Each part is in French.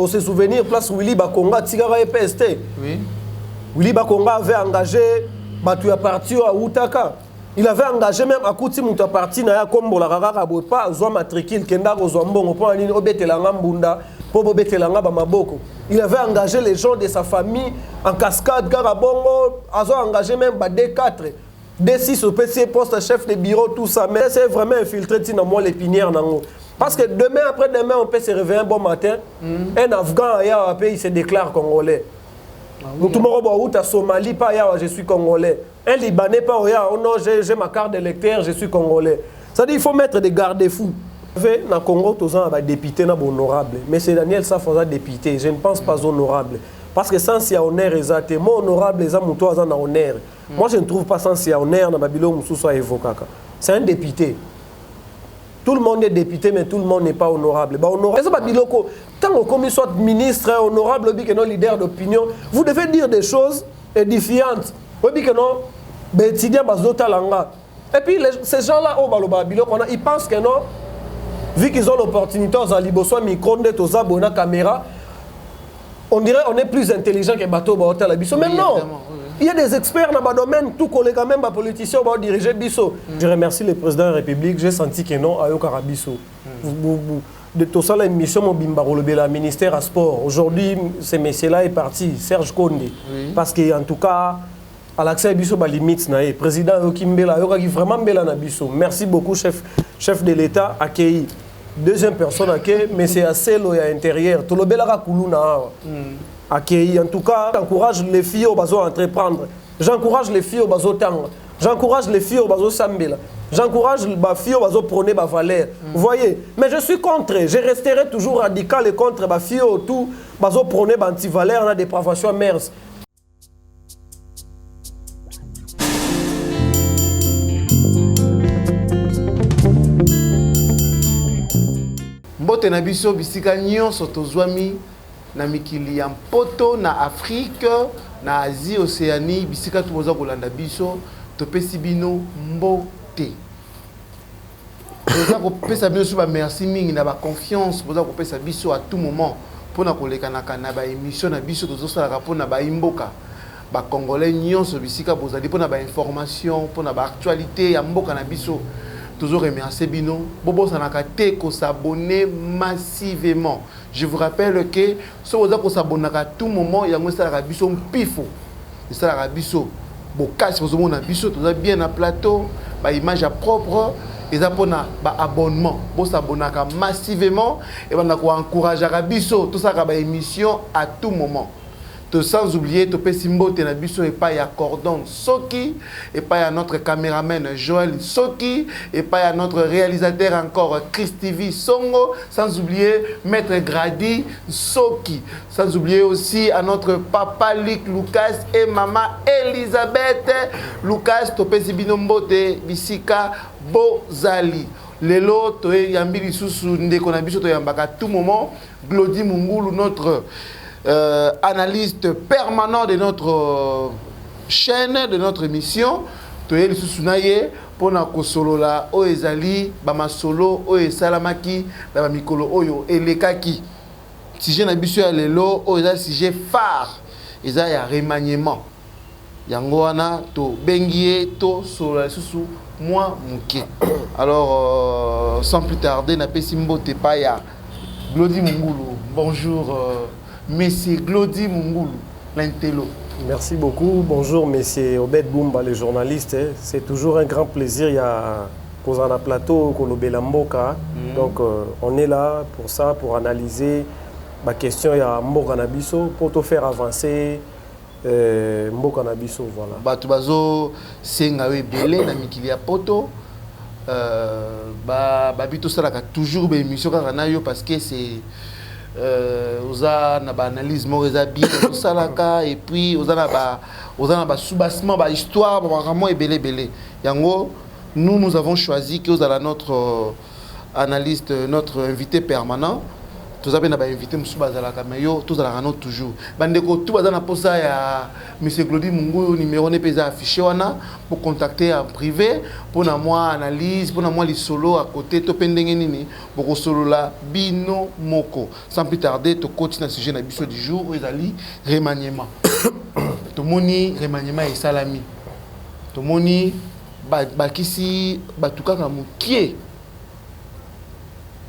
on se souvenir place Willy Bakonga Tigara et PST. Oui. Willy Bakonga avait engagé Batuya parti à Outaka. Il avait engagé même à Kouti Mouta parti na ya kombo la kaka pas zo matricule kenda ko zo mbongo po ani obetelanga mbunda po obetelanga ba maboko. Il avait engagé les gens de sa famille en cascade Garabongo, a engagé même ba D4. D6 au PC poste chef de bureau tout ça mais c'est vraiment infiltré dans moi l'épinière nango. Parce que demain après demain on peut se réveiller un bon matin, un Afghan ya il se déclare congolais. Tout le monde à Somalie, pas je suis congolais. Un Libanais, pas oh non, j'ai ma carte d'électeur, je suis congolais. Ça dit il faut mettre des garde-fous. Dans le Congo, tous les députés sont honorables. Mais c'est Daniel Safaza député, je ne pense pas honorable. Parce que sans si honneur exact, moi honorable, les hommes sont honneur. Moi je ne trouve pas sans si honneur dans Babylon Moussou soit évoqué. C'est un député. Tout le monde est député, mais tout le monde n'est pas honorable. Tant qu'on soit ministre, honorable, leader d'opinion, vous devez dire des choses édifiantes. Et puis ces gens-là, ils pensent que non, vu qu'ils ont l'opportunité, aux micro, aux caméra, on dirait qu'on est plus intelligent que bateau. Mais non, il y a des experts dans le domaine, tout collègue, même les politiciens vont diriger Bisso. Je remercie le président de la République, j'ai senti que non, Ayo Karabisso. De tout ça, la mission le ministère à sport. Aujourd'hui, ce monsieur-là est parti, Serge Kondé. Parce qu'en tout cas, à l'accès à Bisso, limite, le président Yokimbela, vraiment Mbela na Bisso. Merci beaucoup, chef de l'État, accueilli. Deuxième personne accueillie, mais c'est assez loin à l'intérieur. Tout le Bela Kuluna. Accueilli. En tout cas, j'encourage les filles au bateau à entreprendre. J'encourage les filles au bateau tendre. J'encourage les filles au bateau sambela. J'encourage les filles au bateau prôner ma valeur. Vous voyez? Mais je suis contre. Je resterai toujours radical et contre les filles au tout bateau prôner anti-valeur dans des dépravation mers. Mbote na biso bisika nyonso tozwami na mikili ya mpoto na Afrique na Asie Océanie bisika tumoza kolanda biso topesi bino mbote boza kopesa biso ba merci mingi na ba confiance boza kopesa biso à tout moment pona kolekanaka na ba émission na biso tozosalaka pona ba imboka ba congolais nyonso bisika bozali pona ba information pona ba actualité ya mboka na biso toujours remercier bino bobo sanaka te ko s'abonner massivement. Je vous rappelle que si vous avez s'abonner à tout moment il y a un salaire biso pifo le salaire biso bo cash vous avez biso tout bien à plateau ba image à propre et ça pour na ba abonnement bo s'abonner massivement et on a ko encourager biso tout ça ba émission à tout moment. Sans oublier to pesimbo na biso et pas ya cordon Soki et pas à notre caméraman Joël Soki et pas à notre réalisateur encore Chris TV Songo, sans oublier maître Grady Soki, sans oublier aussi à notre papa Luc Lucas et maman Elisabeth Lucas to pesibino mbote bisika bozali lelo to yambili susu ndeko na biso to yambaka tout moment Glody Mungulu notre analyste permanent de notre chaîne, de notre émission. Toyeli Susunaye, pona kosolola o ezali, bama solo o esalamaki, bama mikolo oyo elekaki. Sujet na biso ya lelo, o ezali sujet phare, ezali ya remaniement. Yango wana to bengie to solola susu moi muke. Alors sans plus tarder, na pesimbo te pa ya Glody Mungulu. Bonjour. Monsieur Glody Mungulu, l'intello. Merci beaucoup. Bonjour, Monsieur Obed Boumba, les journalistes. C'est toujours un grand plaisir. Il y a Kozana Plateau, Kolobela Mboka. Donc, on est là pour ça, pour analyser ma question. Il y a Mboka Nabiso pour te faire avancer. Mboka Nabiso, voilà. Batubazo, Sengawe Belé, Namikili Poto. Babito Salaka, toujours une émission parce que c'est. Oza na ba analyse moreza bien salaka et puis oza na ba soubassement ba histoire vraiment et belé yango nous avons choisi que oza notre analyste notre invité permanent tous avez invité M. Bazalaka, mais yo, tous à la toujours. Bandeko, tout bazana posa ya M. Glody Mungu, numéro n'est pas affiché, pour contacter en privé, pour moi analyse, pour moi les solos à côté, to pendengenini, pour solo la bino moko. Sans plus tarder, to continuer ce sujet na biso du jour, ils allient remaniement. To moni remaniement et salami. To moni bakisi batuka kamukie.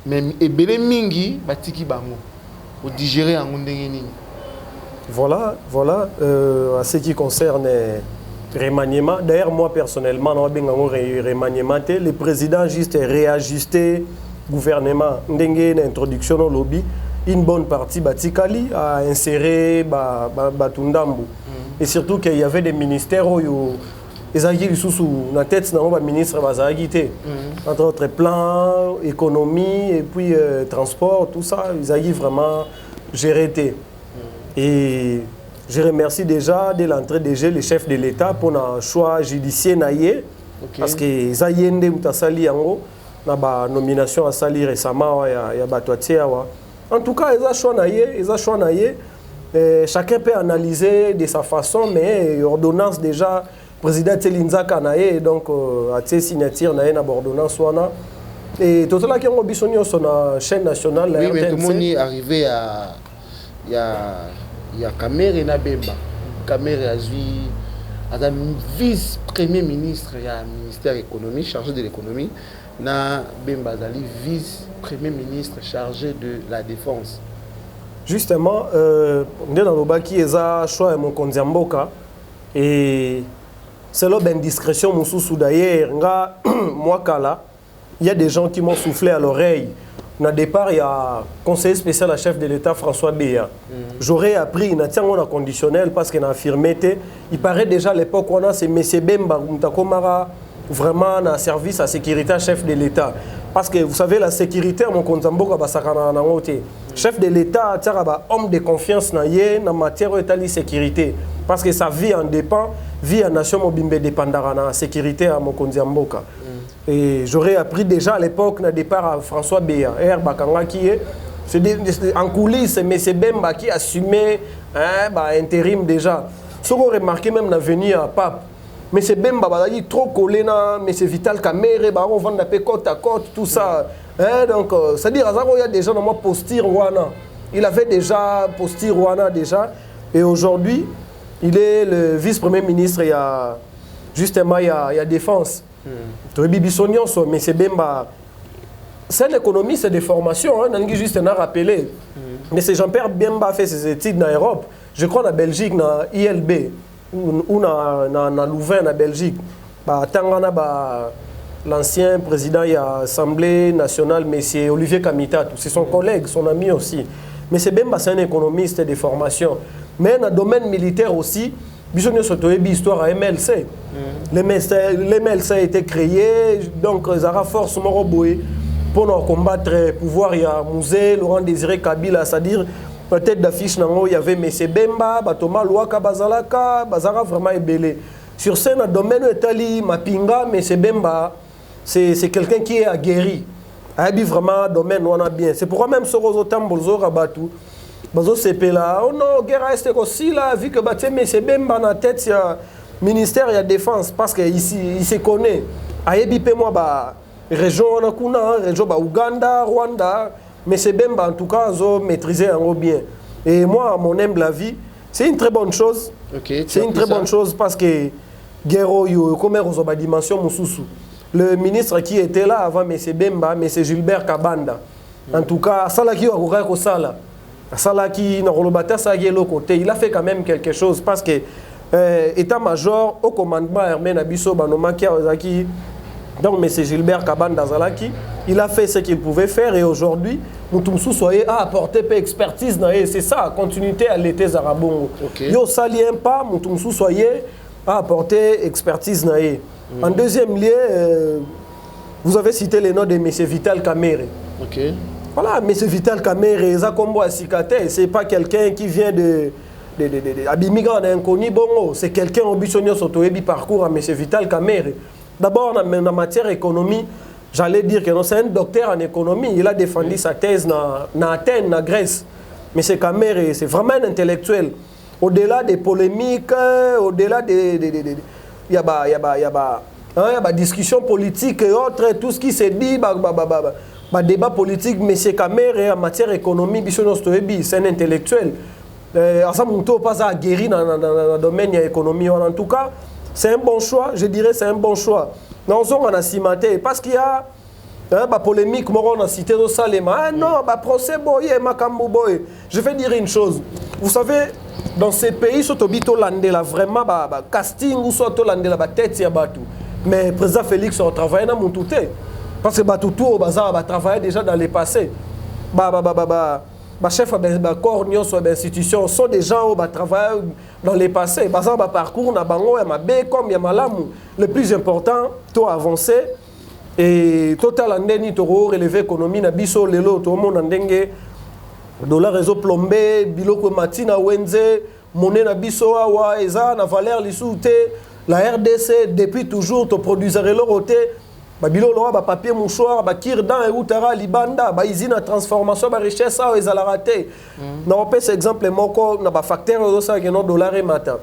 Mais ebele mingi batiki bango pour digérer en ndengeni. Voilà, à ce qui concerne remaniement. D'ailleurs, moi personnellement, remaniement, le président juste réajusté gouvernement ndenge introduction au lobby, une bonne partie batikali a inséré batundambu. Et surtout qu'il y avait des ministères où ils avaient sous la tête d'un ministre entre autres plans, économie et puis transport, tout ça, ils avaient vraiment géré. Et je remercie déjà dès l'entrée déjà le chef de l'État pour le choix judiciaire naïe, parce que ils avaient une nomination à Sali récemment, il y a Batoitier. En tout cas, ils ont choix naïe. Chacun peut analyser de sa façon, mais l'ordonnance déjà, le président Telinza Kanaye, donc à ses signatures, il y a une ordonnance. Et tout ça, qui ont bisogno sur la chaîne nationale. Oui, mais tout le monde est arrivé à. Il y a Kamere Nabemba. Kamere a un vice-premier ministre, il y a un ministère de l'économie, chargé de l'économie. Na Bemba Zali, vice-premier ministre chargé de la défense. Justement, on est dans le bas qui est à choix et mon kondiamboka. Et c'est là une discrétion, mon sous d'ailleurs. Moi, il y a des gens qui m'ont soufflé à l'oreille. Au départ, il y a conseiller spécial à chef de l'État, François Béa. J'aurais appris, il y a un conditionnel parce qu'il a affirmé. Il paraît déjà à l'époque, on a c'est M. Bemba, vraiment un service à sécurité chef de l'État. Parce que vous savez, la sécurité, mon kondiamboka, chef de l'État, homme de confiance en matière de sécurité. Parce que sa vie en dépend, vie en nation mobimbe dépendra de la sécurité à Mokonzi Mboka. Et j'aurais appris déjà à l'époque, au départ à François Béa, qui est en coulisses, mais c'est Bemba qui assumait intérim déjà. Ce qu'on remarqué même dans venir à Pape, mais c'est Bemba qui est trop collé, mais c'est Vital Kamere, on vend côte à côte, tout ça. Donc, c'est-à-dire qu'il y a déjà dans moi posture Rwanda. Il avait déjà posture Rwanda déjà. Et aujourd'hui, il est le vice-premier ministre. Il y a justement il y a défense. Mais c'est Bemba. C'est l'économie, c'est des formations. On juste rappelé. Mais c'est Jean-Pierre Bemba a fait ses études en Europe. Je crois en Belgique, dans ILB, ou dans Louvain, en Belgique. L'ancien président de l'Assemblée nationale, M. Olivier Kamita, c'est son collègue, son ami aussi. Mais c'est Bemba, c'est un économiste des formations. Mais dans le domaine militaire aussi, il y a une histoire à MLC. Les MLC a été créé, donc ils ont force pour combattre le pouvoir. Il y a Musée, Laurent Désiré Kabila, c'est-à-dire peut-être d'affiche, il y avait M. Bemba, Batoma, Louaka, Bazalaka, Bazara vraiment ébélé. Sur scène, dans le domaine de l'Italie, Mapinga, M. Bemba, c'est quelqu'un qui est aguerri. Il y a vraiment domaine où on a bien. C'est pourquoi même ce Roso Tambolzo Rabatou, Bazo Sepela, oh non, guerre est aussi là, vu que M. Bemba dans la tête, il y a ministère, il y a défense, parce qu'il se connaît. Ayebi moi, région région Ouganda, Rwanda, M. Bemba en tout cas, ils maîtrisé en bien. Et moi, à mon humble avis, c'est une très bonne chose. C'est une très bonne chose parce que Guerro, comme dimension Moussoussou. Le ministre qui était là avant M. Bemba, M. Gilbert Kabanda. En tout cas, il a fait quand même quelque chose parce que état-major au commandement armé Nabiso Banomaki donc M. Gilbert Kabanda Zalaki, il a fait ce qu'il pouvait faire et aujourd'hui, Moutoumsou soyez à apporter expertise. C'est ça, continuité à l'été Zarabongo. Yo salien pas, Moutoumsou soyez à apporter expertise. En deuxième lieu, vous avez cité le nom de M. Vital Kamere. Voilà, M. Vital Kamere, Zakombo Asikate, ce n'est pas quelqu'un qui vient de Abimigra d'inconnu, bon, c'est quelqu'un ambitionneux sur le parcours à M. Vital Kamere. D'abord, en matière économie, j'allais dire que c'est un docteur en économie. Il a défendu sa thèse dans Athènes, en Grèce. Mais c'est Kamere, c'est vraiment un intellectuel. Au-delà des polémiques, au-delà des... Il y a des discussions politiques et autres, tout ce qui se dit, débat politique, mais c'est Kamere en matière économique, c'est un intellectuel. Asamunto pas à guérir dans le domaine de l'économie. En tout cas, c'est un bon choix, je dirais c'est un bon choix. Nous on a cimenté parce qu'il y a une polémique, on a cité au Salema. Ah non, procès boy, makambo boy. Je vais dire une chose. Vous savez, dans ces pays, surtout Hollande, là vraiment casting ou soit Hollande la tête ya batu. Mais le président Félix a travaillé dans mon tout parce que Batutu au bazar a travaillé déjà dans le passé. Chef de corps, institution sont des gens qui travaillent dans le passé. Bazar parcours na bango ya mabe comme ya malamu. Le plus important, to avancer et total andeni to relever l'économie na biso lelo to monde ndenge dollar réseau plombé, biloko matina wenze, monnaie na biso awa eza na valeur lisouté. La RDC, depuis toujours, tu produisais l'oroté, bilo ba papier mouchoir, ba kirdan et outara libanda, ba usine à transformation, ba richesse ça ils allaient rater. Non, on peut cet exemple moko na ba facteur de ça que non dollar et matin.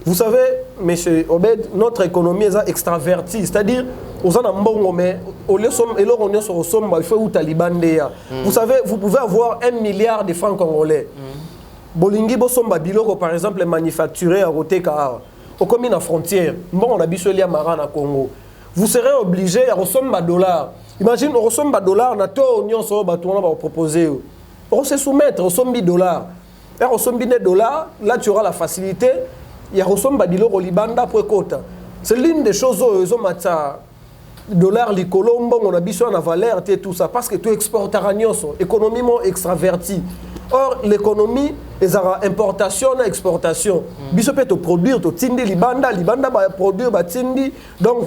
Vous savez, monsieur Obed, notre économie est extravertie, c'est-à-dire aux en mbongo mais au lieu somme et là on est sur somme il faut ou talibandéa. Vous savez, vous pouvez avoir 1 milliard de francs congolais. Bolingi bo somba biloko par exemple manufacturé à Roteka. Au commun à frontière, bon, on a bisoli à Maran à Congo. Vous serez obligé à recevoir $. Imagine, on reçoit $, on a tout union sur le on va proposer. On se soumettre, on reçoit $. Et on reçoit $, là tu auras la facilité. Il y a reçoit $, au Libanda pour quota. C'est l'une des choses où ils ont $, les colombes, on a besoin de valeur, tout ça, parce que tu exportes à Ragnoso, économiquement extraverti. Or, l'économie, ils ont importation et exportation. Biso peut produire, tu tindi libanda va produire, tindi. Donc,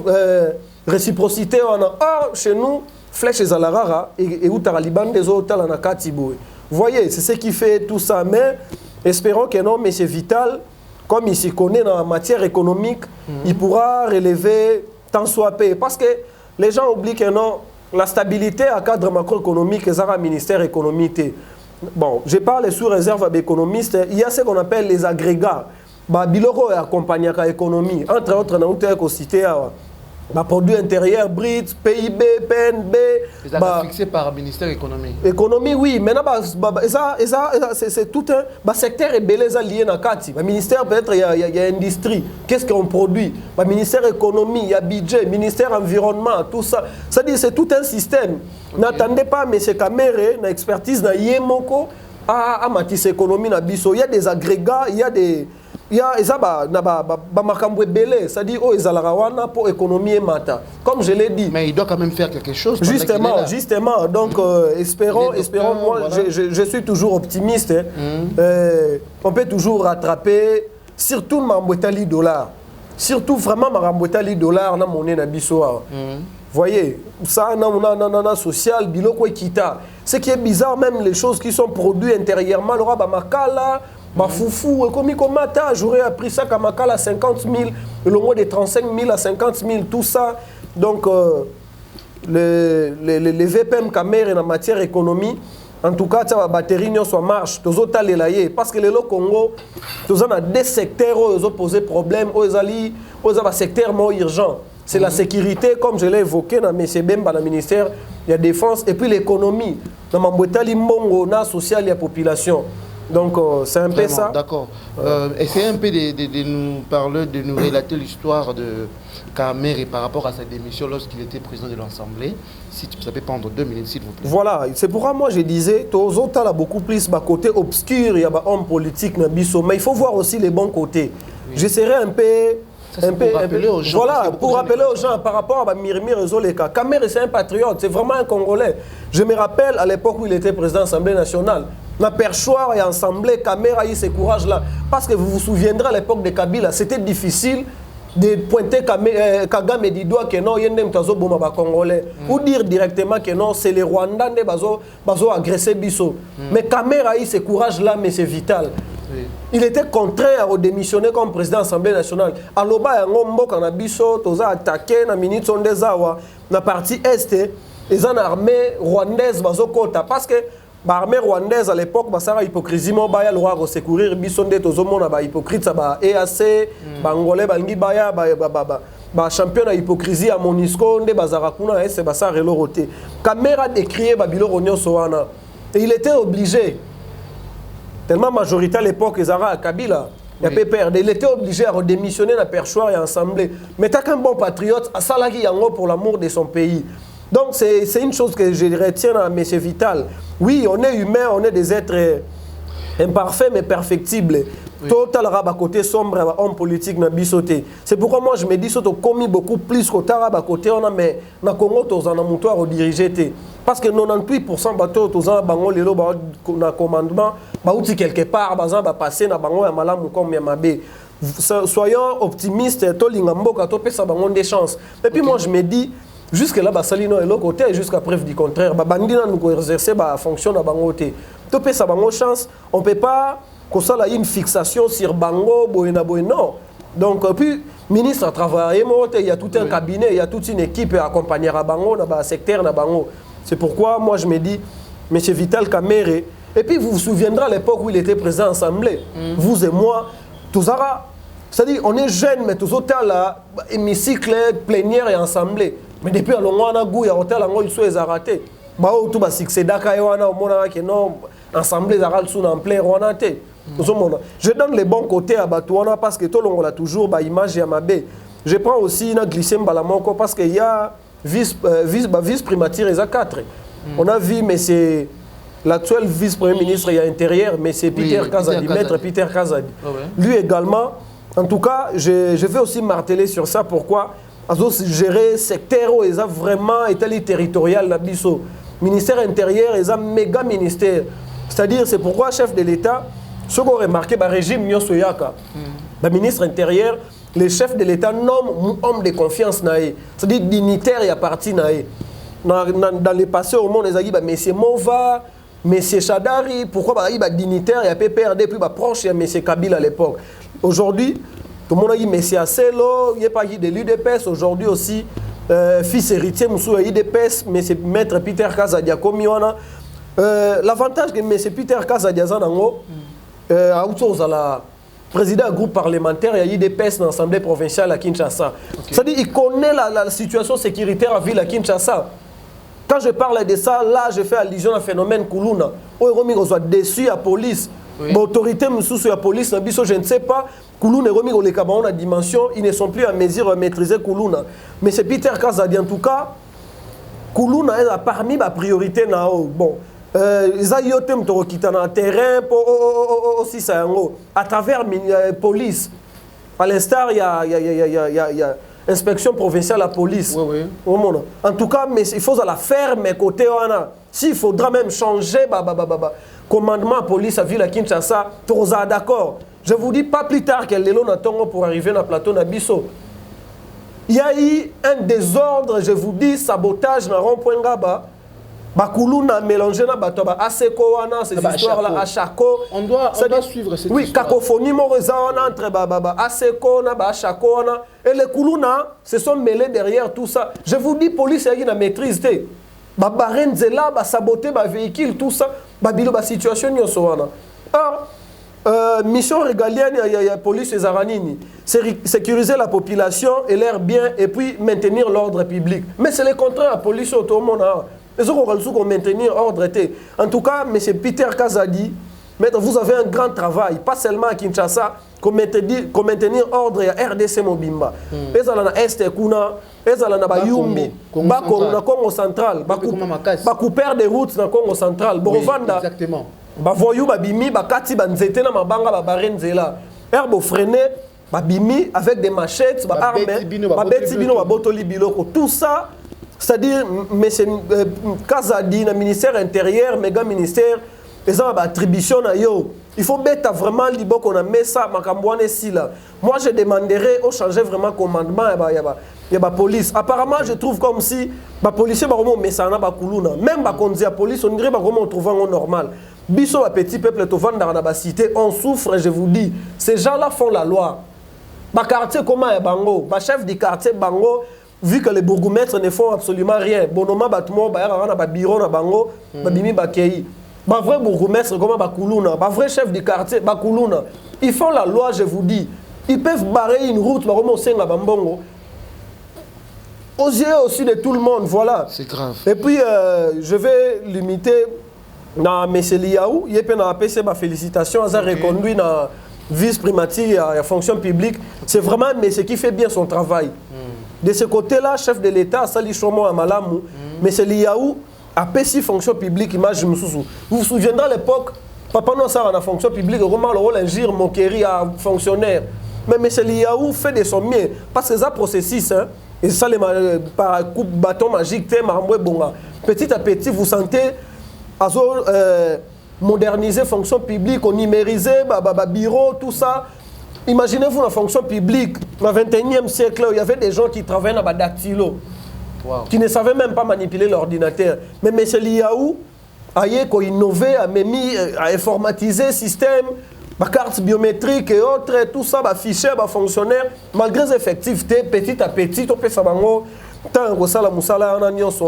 réciprocité, on a. Or, chez nous, flèche et alarara, et où tu as libanda des autres, on a katiboué. Vous voyez, c'est ce qui fait tout ça. Mais espérons que non, mais c'est vital. Comme il s'y connaît dans la matière économique, il pourra relever tant soit payé. Parce que les gens oublient que non, la stabilité à cadre macroéconomique, c'est un ministère économique. Bon, je parle sous réserve d'économistes. Il y a ce qu'on appelle les agrégats. Biloko est accompagné à l'économie. Entre autres, on a cité produit intérieur brut, PIB, PNB. Ils sont fixés par le ministère de l'économie. Économie, oui. Maintenant, c'est tout un secteur est lié à Kati. Le ministère, peut-être, il y a industrie. Qu'est-ce qu'on produit? Le ministère économie, il y a budget, ministère environnement, tout ça. C'est-à-dire c'est tout un système. Okay. N'attendez pas, mais c'est Kamere, une expertise dans Yemoko, à Matisse économie, il y a des agrégats, il y a des. Il y a c'est-à-dire pour économie et mata. Comme je l'ai dit. Mais il doit quand même faire quelque chose. Justement. Donc, espérons. Moi, voilà. je suis toujours optimiste. On peut toujours rattraper, surtout Mambouetali dollar. Surtout vraiment Mambouetali dollar, na monnaie na bisoa. Voyez, ça, na social, biloko ekita. Ce qui est bizarre, même les choses qui sont produites intérieurement, le roi makala. Foufou, comme j'aurais appris ça comme à 50 000, le moins de 35 000 à 50 000, tout ça. Donc, les VPM Kamere en matière économie, en tout cas, la batterie soit marche, parce que le Congo, nous avons des secteurs où ils ont posé problème, où ils ont un secteur urgent. C'est la sécurité, comme je l'ai évoqué dans le ministère de la Défense, et puis l'économie. Dans Mambouetali Mbongo, on a social et la population. Donc, c'est un peu ça. D'accord. Essayez un peu de nous parler, de nous relater l'histoire de Kamere par rapport à sa démission lorsqu'il était président de l'Assemblée. Si ça peut prendre 2 minutes, s'il vous plaît. Voilà. C'est pourquoi moi je disais, Tozo a beaucoup plus le côté obscur, il y a un homme politique, mais il faut voir aussi les bons côtés. Oui. J'essaierai un peu... pour rappeler aux gens. Voilà, pour rappeler aux gens par rapport à Mirimi Rezoleka. Kamere, c'est un patriote, c'est vraiment un Congolais. Je me rappelle à l'époque où il était président de l'Assemblée nationale. La perchoir et l'Assemblée, Kamere a eu ce courage-là. Parce que vous vous souviendrez à l'époque de Kabila, c'était difficile de pointer Kagame du doigt que non, il y a un Congolais. Ou dire directement que non, c'est les Rwandais qui ont agressé Bisso. Mais Kamere a eu ce courage-là, mais c'est vital. Oui. Il était contraint à démissionner comme président de l'Assemblée nationale. Aloba Ngombo Kanabiso, Toza attaqué, na minute Sondezawa, na partie Est. ils ont une armée rwandaise bazokota parce que l'armée rwandaise à l'époque basara hypocrisie mo baya loi ko secourir bisonde tozomona ba hypocrite ça ba EAC bangolais bangi baya ba champion de hypocrisie à Monisco nde bazara kuna ese basara reloroté caméra décrié babilo ronyo soana et il était obligé tellement majorité à l'époque ezara à Kabila il y a PPRD il était obligé à redémissionner la perchoir et assembler mais t'as qu'un bon patriote à salaki yango pour l'amour de son pays. Donc c'est une chose que je retiens à M. Vital. Oui, on est humain, on est des êtres imparfaits mais perfectibles. Oui. Total à côté sombre, homme politique na bisoté. C'est pourquoi moi je me dis que commis beaucoup plus qu'au tarab à côté on a mais na Congo tous en amoutoire au diriger parce que 98% bateau tous en bango lelo ba na commandement ba outi quelque part bazan ba passer na bango ya malamu comme ya mabe. Soyons optimistes, to lingamboka to pesa bango des chances. Et puis moi je me dis jusque-là, Salino est l'autre côté, jusqu'à preuve du contraire. Bandina nous exercer la fonction de Bangote. Topé sa bango chance, on ne peut pas qu'on soit une fixation sur Bango, Boena non. Donc, puis, ministre a travaillé, il y a tout un cabinet, il y a toute une équipe à accompagner à Bango, dans le secteur de Bango. C'est pourquoi moi je me dis, M. Vital Kamere, et puis vous vous souviendrez à l'époque où il était présent à l'Assemblée, vous et moi, tous ça. C'est-à-dire, on est jeunes, mais tous autant là, hémicycle, plénière et assemblée. Mais depuis à l'ongwa na goût, il y a hôtel il soit raté. Bah tout bas succès d'akaïwana au monde que non assemblée zaral sous en plein ronaté. Je donne les bons côtés à Batouana parce que tout le monde a toujours bah image à Mabé. Je prends aussi une glycée balamoko parce qu'il y a vice primature et 4. On a vu mais c'est l'actuel vice-premier ministre et intérieur mais c'est Peter Kazadi, maître Peter Kazadi. Lui également. En tout cas, je vais aussi marteler sur ça. Pourquoi? Gérer secteur où ils ont vraiment été territorial la biso ministère intérieur ils ont méga ministère c'est-à-dire c'est pourquoi chef de l'État ce qu'on remarqué par régime nyoso yaka le ministre intérieur le chef de l'État nomme un homme de confiance naé c'est-à-dire dignitaire et à parti naé dans le passé au monde ils ont dit monsieur Mova monsieur Chadari pourquoi il dignitaire et à PPRD puis proche de monsieur Kabila à l'époque aujourd'hui. Tout le monde a dit mais c'est assez long, il n'y a pas de l'UDPS aujourd'hui aussi, fils héritier, Moussou UDPS, mais c'est maître Peter Kazadia comme l'avantage que M. Peter Kazadia a autour la président du groupe parlementaire, il y a UDPS dans l'Assemblée provinciale à Kinshasa. C'est-à-dire qu'il connaît la situation sécuritaire à ville à Kinshasa. Quand je parle de ça, là je fais allusion à un phénomène Koulouna. On soit déçu à la police. L'autorité sous la police, je ne sais pas, Koulouna est remis au Lekabon la dimension, ils ne sont plus à mesure de maîtriser Koulouna. Mais c'est Peter Kazadi en tout cas, Koulouna est parmi les priorités. Bon, ils ont eu un terrain aussi à travers la police. À l'instar, il y a inspection provinciale à la police. En tout cas, mais il faut la faire, mais côté, s'il faudra même changer, commandement à police à ville à Kinshasa, Toza d'accord. Je vous dis pas plus tard que Lélo Natongo pour arriver dans le plateau Nabiso. Il y a eu un désordre, je vous dis, sabotage dans rond-point Gaba. Bakuluna mélangé na batoba Aseko wana ces histoires là à Chako. On doit suivre cette histoire. Oui, cacophonie moreza entre Aseko na ba Chako wana et les Kuluna se sont mêlés derrière tout ça. Je vous dis police a une maîtrise té. Ba barenzela ba saboter ba véhicule tout ça, ba bilo ba situation nyoso wana. Mission régalienne il y a police et zaranini, sécuriser la population et leurs biens et puis maintenir l'ordre public. Mais c'est le contraire la police au tout le monde. Les autres ont maintenir l'ordre. En tout cas, M. Peter Kazadi, vous avez un grand travail, pas seulement à Kinshasa, comme maintenir l'ordre à RDC Mobimba. Ils ont à Est Kuna, ils ont à Bayumbi, na Congo central, couper des routes dans Congo central. Exactement. Voyou babimi, bakati banzete na mabanga babarenzela. Herbo frené, babimi avec des machettes, armes, babeti bino babotoli biloko. Tout ça, c'est-à-dire M. Kazadi, le ministère intérieur, méga ministère, ils ont attribution à yo. Il faut mettre vraiment libo qu'on a mis ça, makambouane si là. Moi je demanderais au changer vraiment commandement, il y a la police. Apparemment je trouve comme si les policiers ont mis ça dans Koulouna. Même quand on dit la police, on dirait qu'on trouve un normal. Biso, petit peuple, dans la cité, on souffre, je vous dis. Ces gens-là font la loi. Le quartier, comment est Bango? Le chef du quartier, Bango, vu que les bourgmestres ne font absolument rien. Bonoma Batmo, ba bureau na bango, babimi bakei. Ba vrai bourgmestre comme Bakuluna, ba vrai chef du quartier Bakuluna. Ils font la loi, je vous dis. Ils peuvent barrer une route, ba comme Senga Bambongo. Aux yeux aussi de tout le monde, voilà. C'est grave. Et puis je vais limiter na M. Liaou, il y a PC ma félicitation, à reconduit na vice-primatie à fonction publique. C'est vraiment mais ce qui fait bien son travail. De ce côté-là, chef de l'État, Sali Chomo à Malamou, M. Liaou a PC fonction publique, image Moussou. Vous vous souviendrez à l'époque, papa non ça en a fonction publique, Romain le rôle ingir Mokéri à fonctionnaire. Mais M. Liaou fait de son mieux, parce que ça processus, hein, et ça les par coup bâton magique, petit à petit, vous sentez à moderniser fonction publique, on numériser, bureau, tout ça. Imaginez-vous la fonction publique, dans le 21e siècle, il y avait des gens qui travaillaient dans le dactylo, qui ne savaient même pas manipuler l'ordinateur. Mais M. Liaou a innové, a informatisé le système, la carte biométrique et autres, tout ça, les fichiers, les fonctionnaires, malgré les effectifs, petit à petit, on peut faire en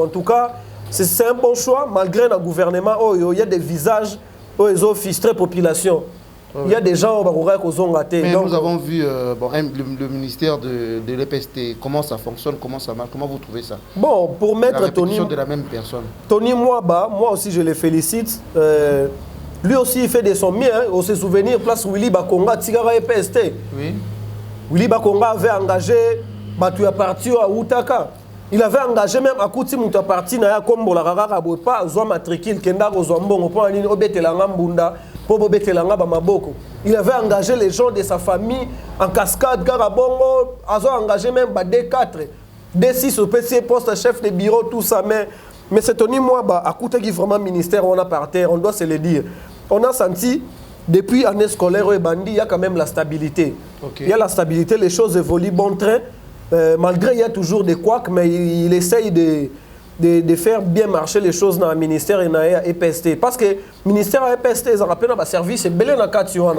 tout cas, c'est un bon choix, malgré le gouvernement, il y a des visages, ils ont filtré la population. Il y a des gens qui ont raté. Mais nous avons vu le ministère de l'EPST, comment ça fonctionne, comment ça marche, comment vous trouvez ça? Bon, pour mettre Tony... de la même personne. Tony Mwaba, moi aussi je le félicite. Lui aussi il fait de son mieux. On se souvient, place Willy Bakonga, Tigara EPST. Oui. Willy Bakonga avait engagé Batuya Parti à Outaka. Il avait engagé même à Kouti Mouta Parti, na ya Kombo la Rara Bopa, Zoa Matrikil, Kenda Rozombongo, pour aller au Betelanga Mbunda. Il avait engagé les gens de sa famille en cascade, Garabongo, ils ont engagé même D4, D6 au PC, poste chef de bureau, tout ça. Mais c'est Tony Mwaba, à côté qui vraiment ministère, on a par terre, on doit se le dire. On a senti, depuis l'année scolaire et Bandi, il y a quand même la stabilité. Okay. Il y a la stabilité, les choses évoluent bon train. Malgré il y a toujours des couacs, mais il essaye de faire bien marcher les choses dans le ministère et dans l'EPST. Parce que le ministère et l'EPST, ils ont un service, c'est belé dans le cas. Ils ont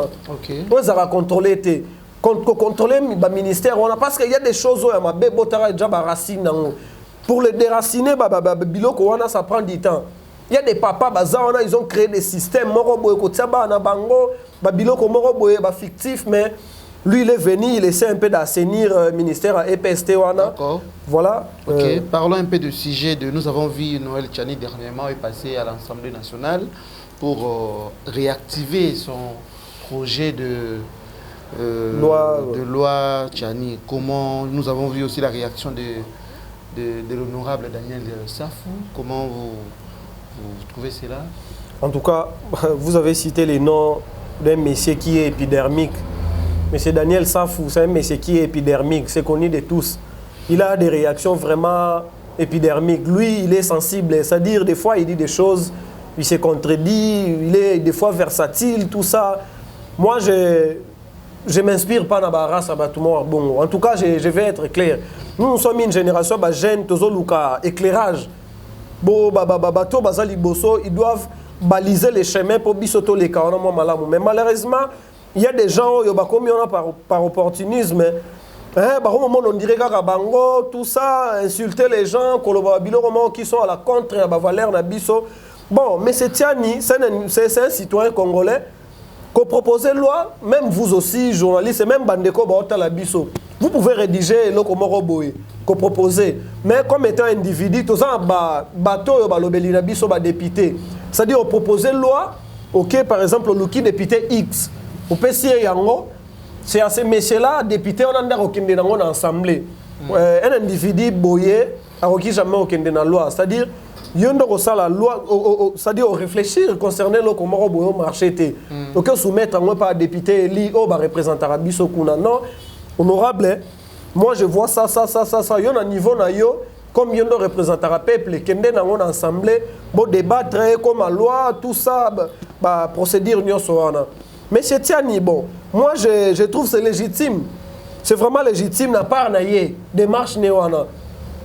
contrôlé. Contrôler le ministère, parce qu'il y a des choses où il y a des racines. Pour les déraciner, ça prend du temps. Il y a des papas, ils ont créé des systèmes, fictifs, mais lui, il est venu, il essaie un peu d'assainir le ministère à EPST. Voilà. Okay. Parlons un peu du sujet. Nous avons vu Noël Tchani dernièrement est passé à l'Assemblée nationale pour réactiver son projet de loi Tchani. Comment nous avons vu aussi la réaction de l'honorable Daniel Safou. Comment vous trouvez cela? En tout cas, vous avez cité les noms d'un monsieur qui est épidermique. Monsieur Daniel Safou, c'est un monsieur qui est épidermique, c'est connu de tous. Il a des réactions vraiment épidermiques. Lui, il est sensible, c'est-à-dire des fois il dit des choses, il se contredit, il est des fois versatile, tout ça. Moi, je ne m'inspire pas dans la race à tout le monde. Bon, en tout cas, je vais être clair. Nous sommes une génération jeune, éclairage. Ils doivent baliser les chemins pour bisoto les cas. Mais malheureusement, il y a des gens qui ont par opportunisme. On dirait que tout ça, insulter les gens, qui sont à la contre, bon, mais c'est Tiani, c'est un citoyen congolais qui propose une loi, même vous aussi, journalistes, et même Bandeko, vous pouvez rédiger le Komoroboy, que proposez. Mais comme étant individu, tout ça, bateau, député. C'est-à-dire, on propose une loi, ok, par exemple, le député X. Au PCA Yango, c'est à ces messieurs-là, députés, on a aucun dans l'Assemblée. Un individu boyé, a aucun jamais aucun dans la loi. C'est-à-dire, il y a la loi, c'est-à-dire réfléchir concernant le comment boyo marché. Donc, soumettre en par député, li, représenter à Bisso Kuna. Non, honorable, moi je vois ça. Il y a un niveau, comme il y a un représentant à peuple, qui est dans l'Assemblée, pour débattre comme la loi, tout ça, procédure, mais c'est Tiani, bon, moi je trouve que c'est légitime. C'est vraiment légitime, n'a pas de démarche néoana.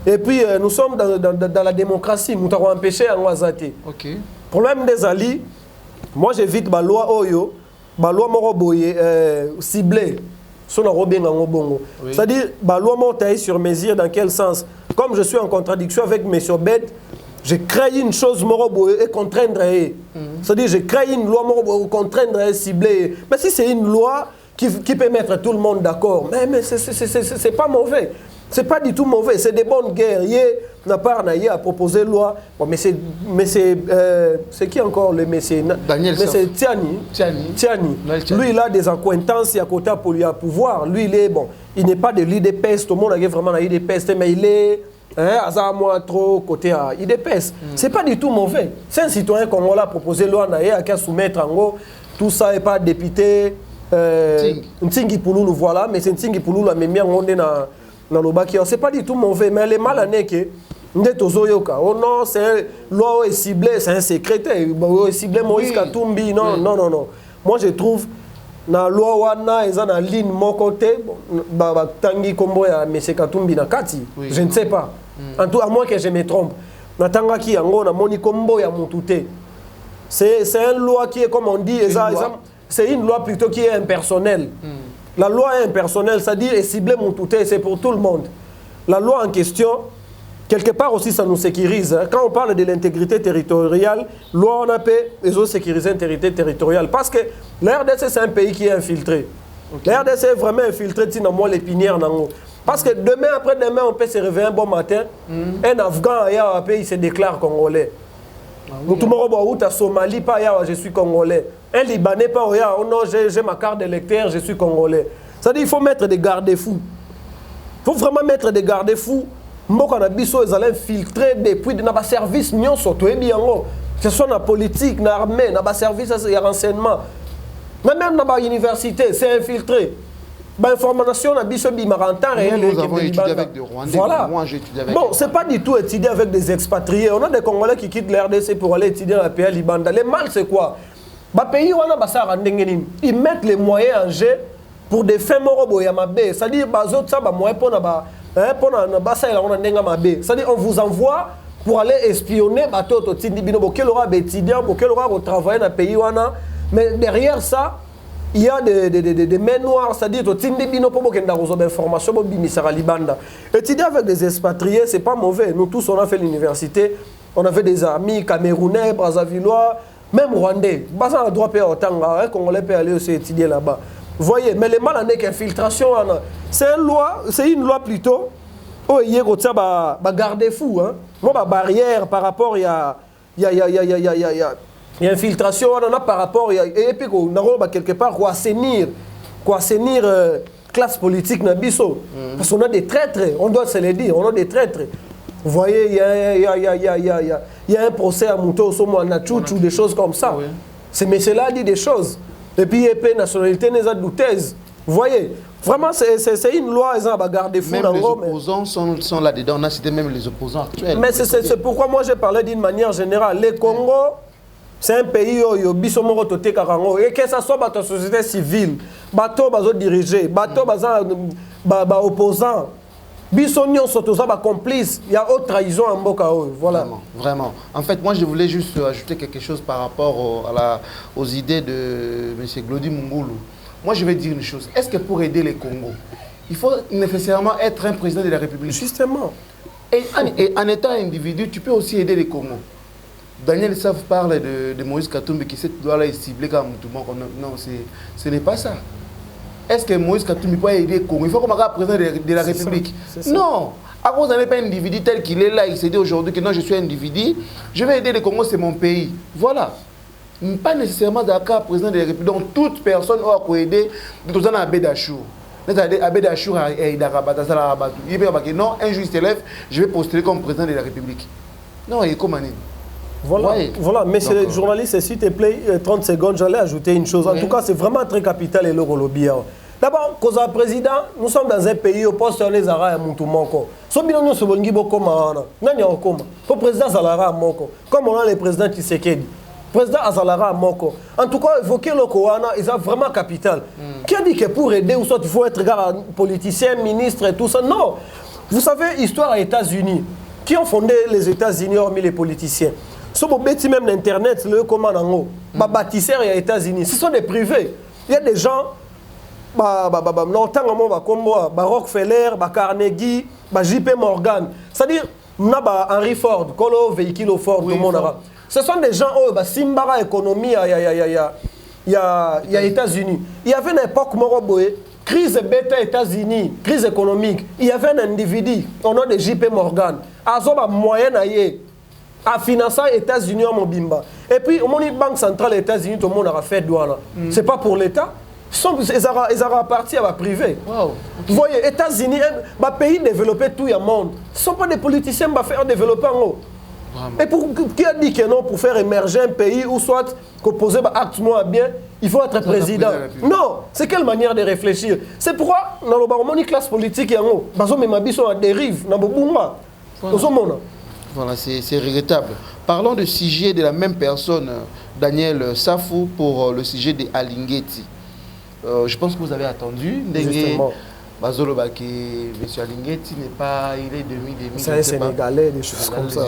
Et puis nous sommes dans la démocratie, nous avons empêché à Ouazati. Okay. Problème des alliés, moi j'évite la loi Oyo, la loi Moroboye ciblée. C'est-à-dire, la loi monte sur mesure dans quel sens? Comme je suis en contradiction avec M. Bed, je crée une chose et contraindre. C'est-à-dire, je crée une loi contraindre et cibler. Mais si c'est une loi qui peut mettre tout le monde d'accord, mais c'est pas mauvais. C'est pas du tout mauvais, c'est des bonnes guerriers. N'a pas à proposer loi. Bon, mais c'est qui encore le monsieur? Daniel mais c'est Tiani. Lui, il a des acquaintances à côté pour lui à pouvoir. Lui, il est bon. Il n'est pas de l'IDPS. Tout le monde a vraiment l'IDPS, mais il est moi trop côté à IDPS. C'est pas du tout mauvais. C'est un citoyen qu'on a proposé loi à soumettre en gros. Tout ça n'est pas député. Ntingi pour nous, voilà, mais c'est Ntingi pour nous la même on est dans le bac. C'est pas du tout mauvais, mais les mal années que oh non, c'est loi est ciblée, c'est un secrétaire. Ciblé Moïse Katumbi, non. Moi je trouve na loi wana ils ont en ligne mon côté tangi kombo ya monsieur Katumbi na kati. Je ne sais pas. En tout à moins que je me trompe. Na tanga ki yango na moni kombo ya mututé. C'est une loi qui est comme on dit c'est une loi plutôt qui est impersonnelle. La loi est impersonnelle, c'est-à-dire est ciblée mututé, c'est pour tout le monde. La loi en question quelque part aussi, ça nous sécurise. Quand on parle de l'intégrité territoriale, loi on appelle les autres sécuriser l'intégrité territoriale. Parce que la RDC, c'est un pays qui est infiltré. Okay. La RDC est vraiment infiltré, l'épinière. Parce que demain, après-demain, on peut se réveiller un bon matin, un Afghan, il se déclare congolais. Tout le monde à Somalie, pas je suis congolais. Un Libanais, pas oh non, j'ai ma carte d'électeur, je suis congolais. C'est-à-dire qu'il faut mettre des garde-fous. Il faut vraiment mettre des garde-fous. Mboka na biso ils allaient filtrer depuis dans ba service nyonso to ebi yango que ce soit na politique na armée na ba service de renseignement même dans ba université c'est infiltré ba information na biso bi marantan réel nous avons étudié avec des Rwandais. Voilà. Moi j'ai étudié avec bon c'est pas du tout étudier avec des expatriés. On a des Congolais qui quittent l'RDC pour aller étudier dans le pays Libanda. Le mal c'est quoi? Ba pays wana ba sa randengeni ils mettent les moyens en jeu pour des fins morobo ya mabe, c'est-à-dire ba autres ça ba moyen pour na ba c'est-à-dire on vous envoie pour aller espionner quel aura étudiant quel aura travailler dans le pays mais derrière ça il y a des mains noires, c'est-à-dire étudier avec des expatriés c'est pas mauvais. Nous tous on a fait l'université, on avait des amis camerounais, brassavillois, même rwandais. Basan a droit à autant congolais peut aller aussi étudier là-bas. Voyez, mais les mal en est infiltration, c'est une loi plutôt. Oh, il y a garde-fou, hein. Moi, ma barrière par rapport il y a infiltration, on a par rapport et puis on a quelque part quoi assainir classe politique na biso parce qu'on a des traîtres, on doit se le dire, on a des traîtres. Vous voyez, il y a un procès à Mouto Somo na Tchouchou, des choses comme ça. Oui. C'est mais cela dit des choses. Et puis, il y a nationalité n'est pas douteuse. Vous voyez, vraiment, c'est une loi, ils ont gardé fou. Même les opposants sont là-dedans. On a cité même les opposants actuels. Mais c'est pourquoi moi j'ai parlé d'une manière générale. Le Congo, c'est un pays où il y a et que ce soit la société civile, bateau dirigé, bateau opposant. Bisognon surtout ça complice, il y a autre trahison en Mboka. Voilà. Vraiment. En fait, moi je voulais juste ajouter quelque chose par rapport aux idées de M. Glody Mungulu. Moi je vais dire une chose. Est-ce que pour aider les Congos, il faut nécessairement être un président de la République? Justement. Et en étant individu, tu peux aussi aider les Congos. Daniel Sav parle de Moïse Katumbi qui cette loi-là est ciblée comme tout le monde. Non, ce n'est pas ça. Est-ce que Moïse Katumbi peut aider le Congo? Il faut qu'on soit président de la République. Ça. Non. À cause d'un individu tel qu'il est là, il s'est dit aujourd'hui que non, je suis un individu, je vais aider le Congo, c'est mon pays. Voilà. Pas nécessairement d'accord président de la République. Donc toute personne peut aider de tout ça à Bédachour. Bédachour et non, un jour il se lève, je vais postuler comme président de la République. Non, il est comme un. Voilà, ouais. Voilà, monsieur le journaliste, s'il te plaît, 30 secondes, j'allais ajouter une chose. En tout cas, c'est vraiment très capital et le lobby. D'abord, cause à président, nous sommes dans un pays où poste les arrêts à Moutoumoko. Si nous sommes le président Zalara Moko, comme on a le président Tshisekedi, président Azalara Moko. En tout cas, évoquer le Kowana, ils ont vraiment capital. Qui a dit que pour aider, ou soit il faut être politicien, ministre et tout ça? Non. Vous savez, histoire aux États-Unis. Qui ont fondé les États-Unis hormis les politiciens? Si vous mettez même l'Internet, le commandant, bâtisseurs aux États-Unis, ce sont des privés. Il y a des gens Rockefeller, Carnegie, JP Morgan. C'est-à-dire, on a Henry Ford, Colo véhicule Ford, tout le monde. Ce sont des gens qui ont Simbara économie, il y a États-Unis. Il y avait une époque, crise bêta États-Unis, crise économique. Il y avait un individu, au nom de JP Morgan, à un moyen à financer les États-Unis en Mobimba. Et puis, au Banque centrale des États-Unis, tout le monde a fait douane. Ce n'est pas pour l'État. Ils ont appartient à la privée. Wow. Vous voyez, États-Unis, un pays développé tout le monde. Ce ne sont pas des politiciens qui faire développer en haut. Et qui a dit que non, pour faire émerger un pays ou soit poser acte moins bien, il faut être président. Non, c'est quelle manière de réfléchir? C'est pourquoi dans le classe politique, il y a un dérive. Voilà, c'est regrettable. Parlons de sujet de la même personne, Daniel Safou, pour le sujet de Alingeti. Je pense que vous avez attendu. Justement. Bazolo Baki, M. Alingeti n'est pas, il est demi. C'est un Sénégalais, des choses comme ça.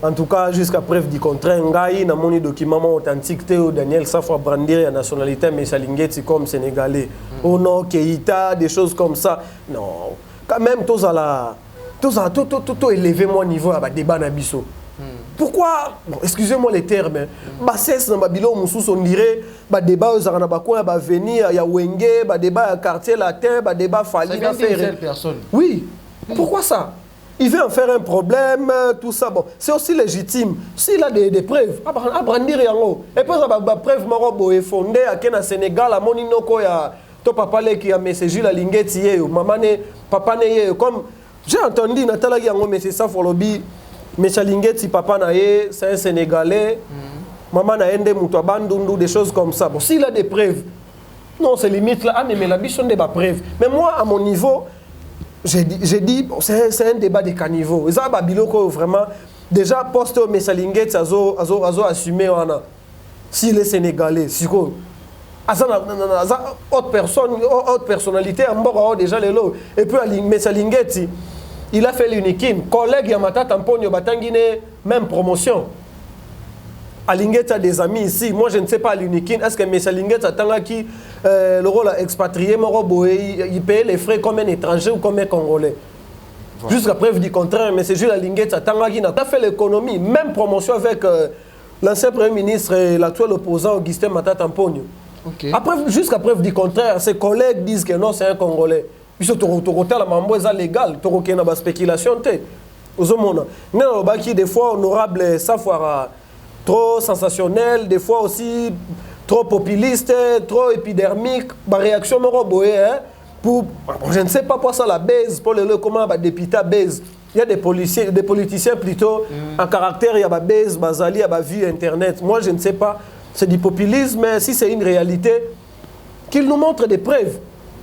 En tout cas, jusqu'à preuve du contraire, Ngaï, dans mon document authentique, Daniel Safou a brandi la nationalité, mais Alingeti comme Sénégalais. Oh non, Keïta, des choses comme ça. Non, quand même, tout élevé mon niveau à débat Nabiso. Pourquoi, bon, excusez-moi les termes, bassesse dans Babylone, on dirait, débat aux Aranabakoua, venir, il y a Wenge, débat à quartier latin, débat Fali. Ça vient d'une personne. Oui. Pourquoi ça? Il veut en faire un problème, tout ça. Bon, c'est aussi légitime. S'il a des preuves, à brandir yango. Et puis, la preuve morobo est fondée à Kenya Sénégal, à Moninoko, ya to papa qui a messagé la lingeti, maman papa ne comme j'ai entendu Nathalie yango, mais c'est ça, Folobi. Mais Lingeti, papa nae, c'est un Sénégalais. Maman na ende Moutouabandundu, des choses comme ça. Bon, s'il a des preuves, non, c'est limite là. Ah, mais la biche, on n'a pas preuves. Mais moi, à mon niveau, j'ai dit, bon, c'est un débat de caniveau. Et ça, Babiloko, vraiment, déjà, poste Messa Lingeti, azo assumé, s'il est Sénégalais, si quoi. Autre personne, autre personnalité, déjà les lots. Et puis, Messa Lingeti, il a fait l'unikin. Collègue Yamata Tamponio Batangine, même promotion. Alingeti a des amis ici. Moi, je ne sais pas l'unikin. Est-ce que M. Alingeti a Tangaki, le rôle expatrié, il paye les frais comme un étranger ou comme un Congolais? Voilà. Jusqu'à preuve du contraire, M. Jules Alingeti a Tangaki n'a pas fait l'économie. Même promotion avec l'ancien Premier ministre et l'actuel opposant Augustin Matata Tamponio. Okay. Jusqu'à preuve du contraire, ses collègues disent que non, c'est un Congolais. Puis la mambo est légal, il y a une spéculation. Des fois honorable, ça fois trop sensationnel, des fois aussi trop populiste, trop épidermique, ma réaction pour je ne sais pas pour ça la baise, pour le comment la député baise. Il y a des politiciens plutôt en caractère, il y a la baise, basali, il y a la vue internet. Moi je ne sais pas, c'est du populisme, mais si c'est une réalité, qu'il nous montre des preuves.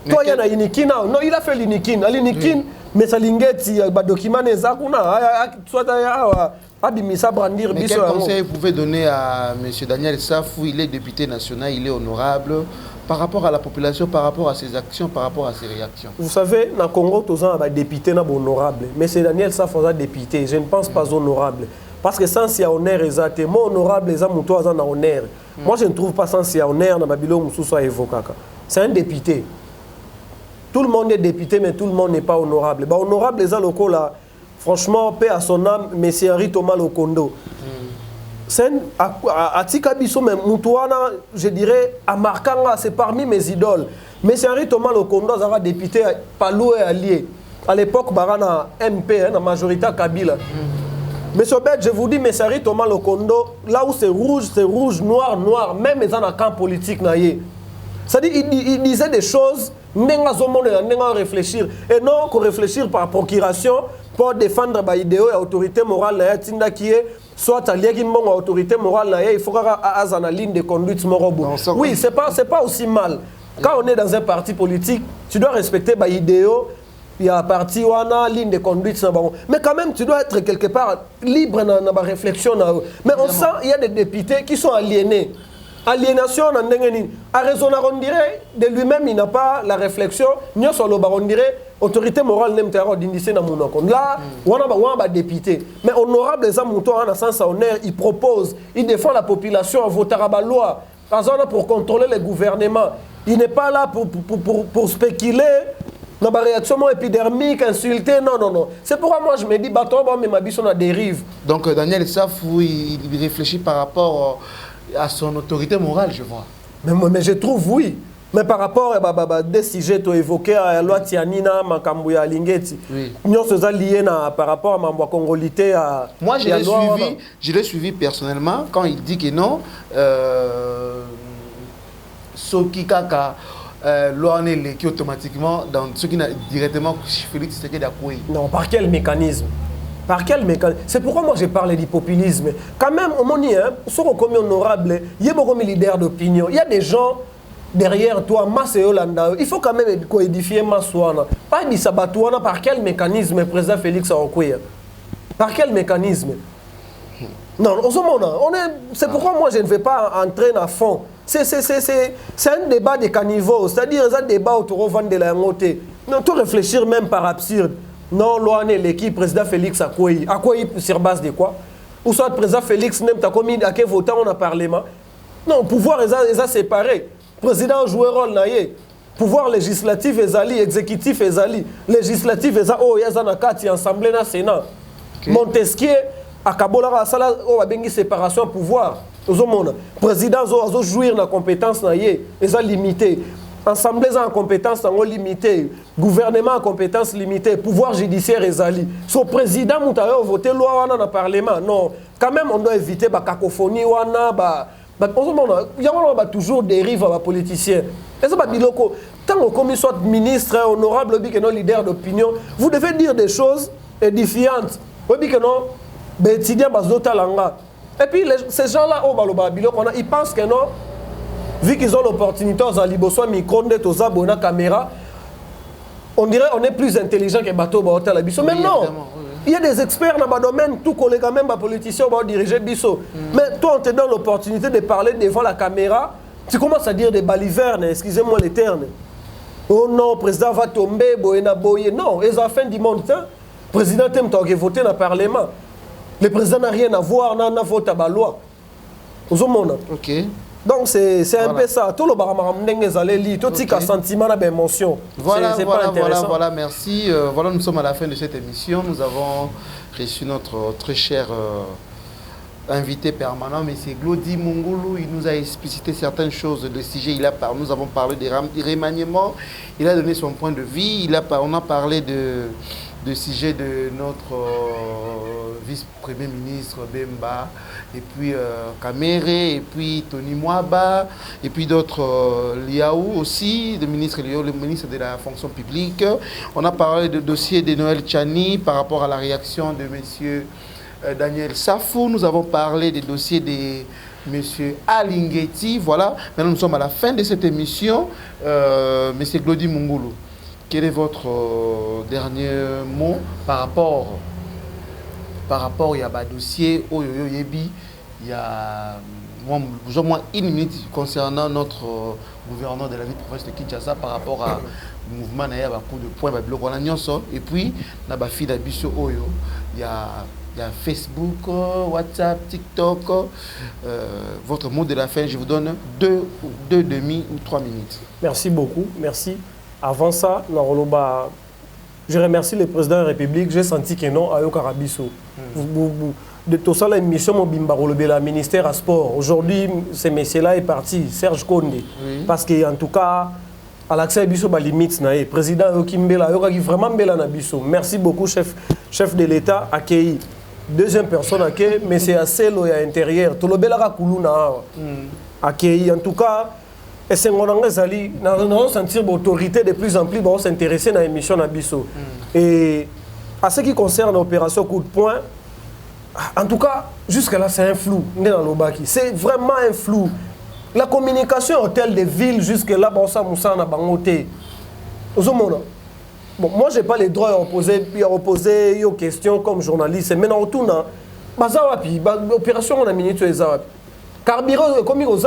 Toi, il y a un unikin. Non, il a fait l'unikin. L'unikin, mais ça lingeti, il y a des documents. Mais quel conseil vous pouvez donner à M. Daniel Safou? Il est député national, il est honorable. Par rapport à la population, par rapport à ses actions, par rapport à ses réactions. Vous savez, dans le Congo, tous les députés sont honorables. Mais c'est Daniel Safou est député. Je ne pense pas honorable. Parce que sans si honneur exact, moi honorable, les hommes ont honneur. Moi, je ne trouve pas sans si honneur dans Babylone ou soit évoqué. C'est un député. Tout le monde est député, mais tout le monde n'est pas honorable. Bah, honorable, les locaux là, franchement, paix à son âme, M. Henri Thomas Lokondo. C'est à Tikabiso, même Moutouana, je dirais, à Markanga, c'est parmi mes idoles. M. Henri Thomas Lokondo, a député Palou et allié. À l'époque, Barana MP, la majorité Kabila. Monsieur Bête, je vous dis, M. Henri Thomas Lokondo, là où c'est rouge, noir, noir, même dans le camp politique. C'est-à-dire, il disait des choses. Réfléchir et non qu'on réfléchir par procuration pour défendre l'autorité morale qui est soit allié autorité morale il faut avoir une ligne de conduite oui c'est pas aussi mal quand on est dans un parti politique tu dois respecter l'idéo il y a un parti où on a une ligne de conduite mais quand même tu dois être quelque part libre dans la réflexion mais on sent il y a des députés qui sont aliénés. Aliénation, à raison, on dirait, de lui-même, il n'a pas la réflexion. Nous sommes on dirait, autorité morale n'aime pas d'indicer dans mon compte. Là, on a député. Mais honorable, les hommes, en a sens honneur, il propose, il défend la population, on votera la loi. Pour contrôler le gouvernement. Il n'est pas là pour spéculer dans la réaction épidermique, insulter. Non, non, non. C'est pourquoi moi je me dis, mais ma biche, on a dérive. Donc Daniel Safou, il réfléchit par rapport à son autorité morale, je vois. Mais je trouve, oui. Mais par rapport à des sujets que tu évoquais, à la loi Tianina, Makambouya, Lingeti, nous sommes liés par rapport à ma congolité. Moi, je l'ai suivi personnellement quand il dit que non, Soki Kaka, loi n'est qui automatiquement dans ce qui n'a directement Félix Tshisekedi Akoué. Non, par quel mécanisme? Par quel mécanisme? C'est pourquoi moi j'ai parlé du populisme. Quand même, au moment où sont reconnus honorables, il y a beaucoup de leaders d'opinion. Il y a des gens derrière toi, Masse Yolanda. Il faut quand même coédifier Masouana. Pas Bissabatouana, par quel mécanisme le président Félix Akoué? Par quel mécanisme? Non, c'est pourquoi moi je ne vais pas entrer à fond. C'est un débat de caniveau, c'est-à-dire un débat autour de la montée. Non, tout réfléchir même par absurde. Non, l'OAN est l'équipe président Félix Akoué. Akoué sur base de quoi? Ou soit le président Félix n'aime pas commis à quel votant on a parlement. Non, le pouvoir est séparé. Le président joue un rôle naïe. Pouvoir législatif est ali, exécutif est ali. Législatif est oh il y a un akati assemblée na Sénat. Montesquieu a kabola sala oh a bengi séparation pouvoir. Le président a jouir na compétence naïe, est limité. Assemblée en compétence limitée, gouvernement en compétence limitée, pouvoir judiciaire est ali. Son président a voté loi dans le parlement. Non, quand même on doit éviter la cacophonie. Il y a toujours des dérives à politiciens. Et ça, tant qu'on soit ministre, honorable, leader d'opinion, vous devez dire des choses édifiantes. Et puis ces gens-là, ils pensent que non, vu qu'ils ont l'opportunité aux liboso micro aux abonnés caméra, on dirait on est plus intelligent que bateau bateau biso. Mais non, il y a des experts dans le domaine, tout collègue même les politiciens vont diriger biso. Mais toi on te donne l'opportunité de parler devant la caméra, tu commences à dire des balivernes, excusez-moi les termes. Oh non, le président va tomber, boyena boye. Non, les affaires du monde, le président t'aime voter dans le parlement. Le président n'a rien à voir, n'a voté à la loi. Ok. Donc c'est un peu ça. Tout le baramaramdengue tout ce sentiment d'émotion. Voilà, voilà, merci. Voilà, nous sommes à la fin de cette émission. Nous avons reçu notre très cher invité permanent, M. Glody Mungulu. Il nous a explicité certaines choses. Le sujet, nous avons parlé des remaniements. Il a donné son point de vue. On a parlé de sujet de notre vice-premier ministre Bemba, et puis Kamere, et puis Tony Mwaba, et puis d'autres, Liaou aussi, le ministre Liaou, le ministre de la fonction publique. On a parlé de dossier de Noël Tchani par rapport à la réaction de M. Daniel Safou. Nous avons parlé des dossiers de M. Alingeti. Voilà, maintenant nous sommes à la fin de cette émission. M. Glody Mungulu, quel est votre dernier mot par rapport il y a un dossier au Yebi, il y a plus ou moins une minute concernant notre gouverneur de la ville province de Kinshasa par rapport à mouvement na ya ba coup de poing ba bloc na nyonso, et puis na ba fille d'Abisso Oyo, il y a Facebook, WhatsApp, TikTok. Votre mot de la fin, je vous donne 2 demi ou 3 minutes. Merci beaucoup, merci. Avant ça, je remercie le président de la République. J'ai senti que non, Ayo Karabiso. De tout ça, l'émission Mobimba le ministère à sport. Aujourd'hui, ce monsieur-là est parti, Serge Konde. Oui. Parce qu'en tout cas, à l'accès à Bisso, limite, le président Yokimbela, vraiment Mbela Nabiso. Merci beaucoup, chef de l'État, accueilli. Deuxième personne accueillie, mais c'est assez loin à l'intérieur. Tout le Bela Kuluna accueilli. En tout cas, et c'est mon engagement, nous allons sentir l'autorité de plus en plus, nous s'intéresser à l'émission Nabiso. Et à ce qui concerne l'opération coup de poing, en tout cas, jusqu'à là, c'est un flou. C'est vraiment un flou. La communication hôtel de ville, jusque-là, Moussa n'a pas monté. Bon, moi, je n'ai pas les droits à reposer aux questions comme journaliste. Maintenant, au tout, l'opération, on a mis les Zawapi. Carburant, comme ils ont dit,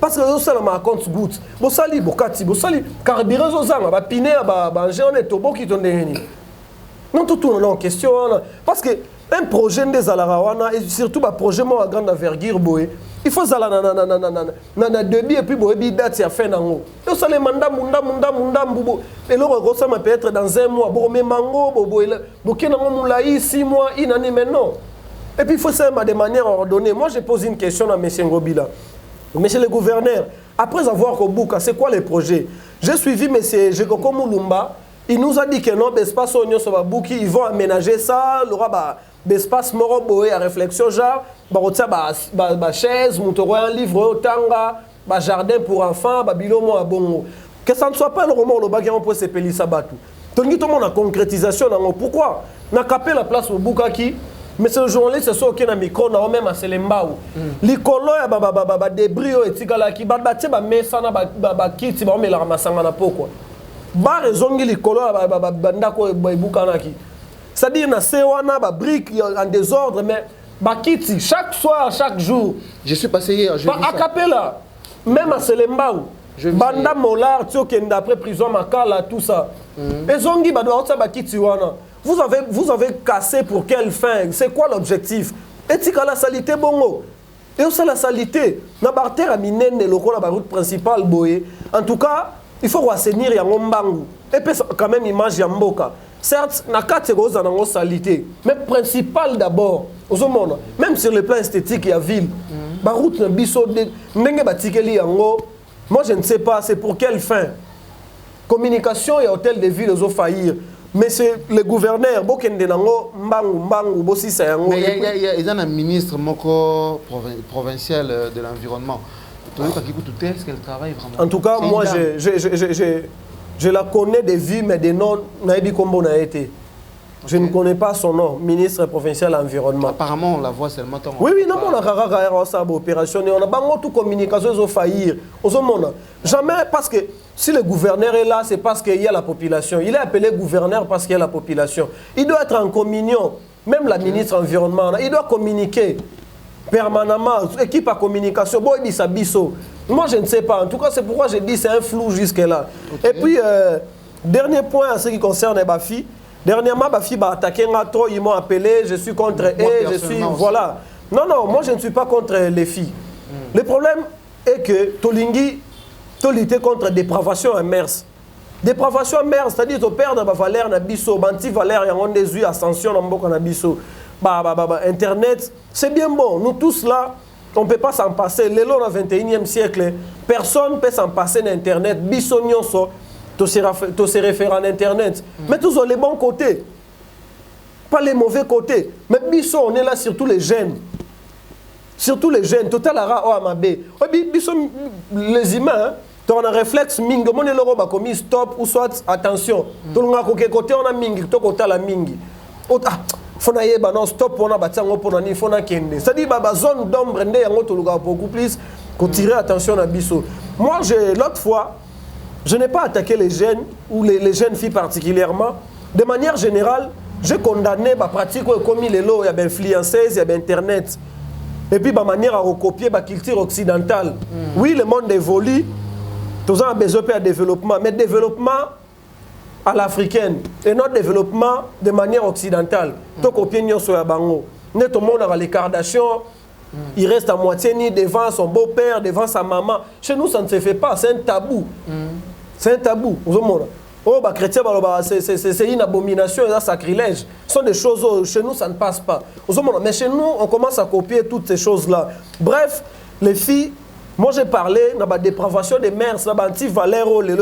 parce que nous sommes à compte goutte. Vous savez, carburant, vous avez piné à banger, on est au beau qui t'ont. Non, tout en question. Parce que un projet des Alarawana et surtout un projet à grande envergure boy. Il faut ça na début et puis boy date à fin nango. Et ça les munda mbubo. Et là ça peut être dans un mois bo mais mango bobo bokena moulaï 6 mois inani maintenant. Et puis il faut ça de manière ordonnée. Moi je pose une question à M. Ngobila. Monsieur le gouverneur, après avoir Kobuka, c'est quoi les projets? J'ai suivi M. Jekoko Moulumba. Il nous a dit que non, l'espace Oignon sur Babouki, ils vont aménager ça. Il y aura l'espace Moroboé à réflexion, genre, chaise, un livre, tanga, jardin pour enfants, bilomo à bongo. Que ça ne soit pas le roman, le baguette pour se pélir sabatu. Donc, tout le monde a concrétisation. Pourquoi? On a capé la place au Boukaki. Mais ce journaliste, c'est qui a un micro, on a même à Selembao. Les colons, il y a des brio et tigala qui battent, il y a des gens qui ont mis la ramassanga na poko. Ba raison les colons, bandako bukanaki. C'est-à-dire na sewana ba brique en désordre, mais ba kiti chaque soir, chaque jour. Je suis passé hier, je à Capella, même à Selembao. Banda molar, tioken après prison makala tout ça. Et zongi ba doit ba kiti wana. Vous avez cassé pour quelle fin? C'est quoi l'objectif? Et si la salité bongo. Et aussi la salité. Na barter à minen le la route principale boye. En tout cas, il faut assainir ya ngombangu. Et puis quand même image ya mboka. Certes, na quatre roses en salité, mais principal d'abord. Même sur le plan esthétique, il y a ville. La route na biso de ndenge batikeli yango. Moi je ne sais pas c'est pour quelle fin. Communication et hôtel de ville aux faillir. Mais c'est le gouverneur, mais il y a un ministre provincial de l'environnement. Est-ce qu'elle travaille vraiment? En tout cas, moi, je la connais de vue, mais des noms, on a été. Je ne connais pas son nom, ministre provincial de l'environnement. Apparemment, on la voit seulement. Oui, non, on a opération. On a toute communication, ils ont failli. Jamais, parce que si le gouverneur est là, c'est parce qu'il y a la population. Il est appelé gouverneur parce qu'il y a la population. Il doit être en communion. Même la ministre de l'environnement, il doit communiquer permanemment. Équipe à communication. Bon, il dit ça, moi, je ne sais pas. En tout cas, c'est pourquoi j'ai dit c'est un flou jusque-là. Okay. Et puis, dernier point en ce qui concerne Bafi. Dernièrement, Bafi a attaqué trop, ils m'ont appelé, je suis contre eux, je suis... Voilà. Non, moi je ne suis pas contre les filles. Le problème est que Tolingi, tu luttes contre dépravation à mers. Dépravation à mers, c'est-à-dire tu perds la valeur na biso, banti valeur, il y a des ascension dans beaucoup na biso. Internet, c'est bien bon. Nous tous là, on ne peut pas s'en passer. Le long du 21e siècle, personne ne peut s'en passer d'Internet. Biso nyonso. Tous ces référents en Internet. Mais tous ont les bons côtés. Pas les mauvais côtés. Mais Bisson, on est là sur tous les jeunes. Surtout les jeunes. Total ara o amabe. Bisson, les humains, tu as un réflexe mingi. On est là, on a commis stop ou soit attention. Tout le monde a côté, on a mingi. Tout côté, on a mingi. Faut na non stop, on a battu on a ni faut na kende. C'est-à-dire la zone d'ombre, on a beaucoup plus. Qu'on tirer attention à Bisson. Moi, l'autre fois, je n'ai pas attaqué les jeunes, ou les jeunes filles particulièrement. De manière générale, j'ai condamné la pratique comme il est là, il y a influenceuse, il y a Internet. Et puis, la manière à recopier la culture occidentale. Oui, le monde évolue, tous a besoin de développement, mais développement à l'africaine et notre développement de manière occidentale. Tu copies sur la bango. Tout le monde a les Kardashians. Il reste à moitié ni devant son beau-père, devant sa maman. Chez nous, ça ne se fait pas. C'est un tabou. C'est un tabou. Oh, bah, chrétien, c'est une abomination, c'est un sacrilège. Ce sont des choses, chez nous, ça ne passe pas. Mais chez nous, on commence à copier toutes ces choses-là. Bref, les filles, moi j'ai parlé de la dépravation des mères, de l'anti-valeur, les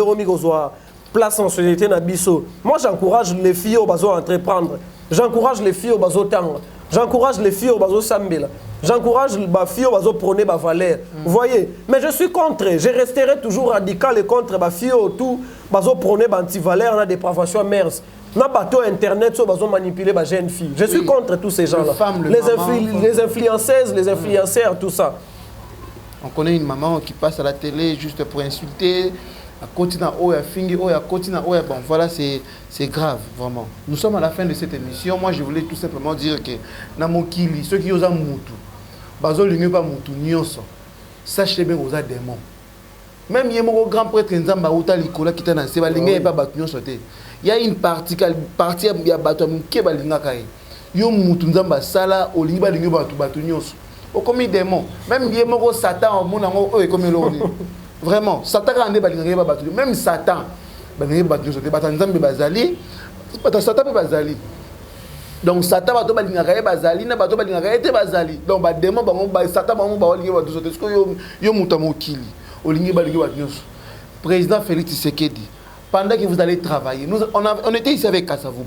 place en société na biso. Moi, j'encourage les filles au bazo à entreprendre. J'encourage les filles au bazo tang. J'encourage les filles au bazo sambela. J'encourage les filles au bazo prôner ma valeur. Vous voyez? Mais je suis contre. Je resterai toujours radical et contre les filles au tout bazo prôner anti-valeur na dépravation mers. Na bateau internet so bazo manipuler les jeunes filles. Je suis contre tous ces gens-là. Les influenceuses, les influenceurs, tout ça. On connaît une maman qui passe à la télé juste pour insulter. À continent, bon, voilà, c'est grave, vraiment. Nous sommes à la fin de cette émission. Moi, je voulais tout simplement dire que dans mon kili, ceux qui osent moutou, bazo l'union pas moutou, nyonso, sachez bien aux démons. Même il y a mon grand prêtre Nzamba Outa Likola qui est dans ce balingé pas battu nyonso. Il y a une partie il y a battu qui balinga kai. yo mutu nzamba sala olingi balingi batu nyonso okomi démon même ye moko Satan omona ngo ekomi loni vraiment Satan kande balingi batu même Satan balingi batu nyonso te batanzambe bazali bata Satan pe bazali donc Satan bato balingaka bazali na bato balingaka te bazali donc ba démon bango ba Satan bango ba olingi batu nyonso te yo mutu mokili olingi balingi batu nyonso. Président Félix Tshisekedi, pendant que vous allez travailler, on était ici avec Kassavoub.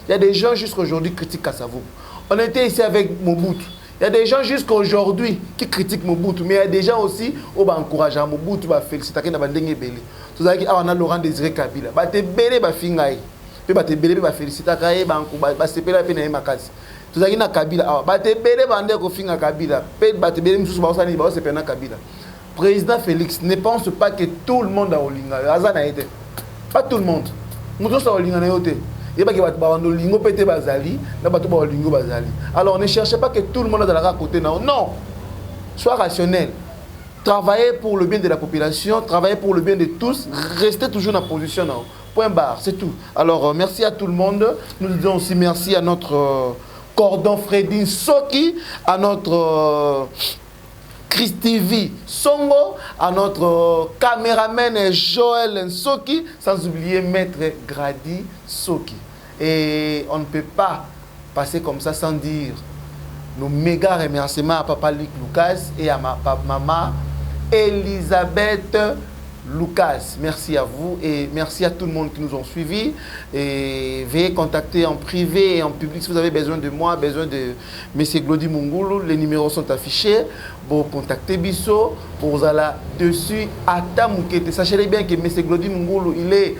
Il y a des gens jusqu'à aujourd'hui qui critiquent Kassavoub. On était ici avec Mobutu. Il y a des gens jusqu'à aujourd'hui qui critiquent Mobutu, mais il y a des gens aussi qui encouragent Mobutu, Félix Tshisekedi, tout ça qui a Laurent Désiré Kabila. Bate belé ba fingaï. Pe bate belé ba Félix Tshisekedi ba sepela pe na makasi. Tout ça qui na Kabila. Bate belé ba ndeko finga Kabila. Pe bate belé mususu ba osani ba sepela Kabila. Président Félix, ne pense pas que tout le monde a Olinga. Pas tout le monde. Nous tous avons Olinga. Il y a des gens qui bazali, alors ne cherchez pas que tout le monde est dans la côté. Non. Sois rationnel. Travaillez pour le bien de la population, travaillez pour le bien de tous, restez toujours dans la position. Non. Point barre, c'est tout. Alors, merci à tout le monde. Nous disons aussi merci à notre cordon Fredin Soki, à notre... Christivi Songo, à notre caméraman Joël Nsoki, sans oublier Maître Grady Soki. Et on ne peut pas passer comme ça sans dire nos méga remerciements à Papa Luc Lucas et à ma maman Elisabeth Lucas. Merci à vous et merci à tout le monde qui nous ont suivis. Et veuillez contacter en privé et en public si vous avez besoin de moi, besoin de M. Glody Mungulu. Les numéros sont affichés. Vous contactez Bisso, vous allez dessus à Tamoukete. Sachez bien que M. Glody Mungulu, il est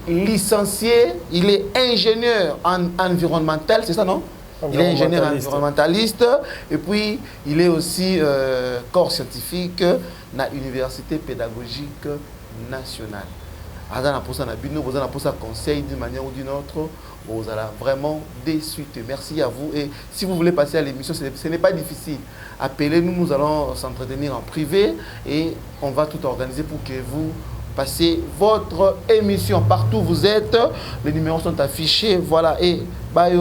licencié, il est ingénieur en environnemental, c'est ça non? Il est ingénieur environnementaliste et puis il est aussi corps scientifique na Université pédagogique nationale. Vous avez un conseil d'une manière ou d'une autre, vous allez vraiment déçu. Merci à vous et si vous voulez passer à l'émission, ce n'est pas difficile. Appelez-nous, nous allons s'entretenir en privé et on va tout organiser pour que vous passez votre émission partout où vous êtes. Les numéros sont affichés, voilà et bye.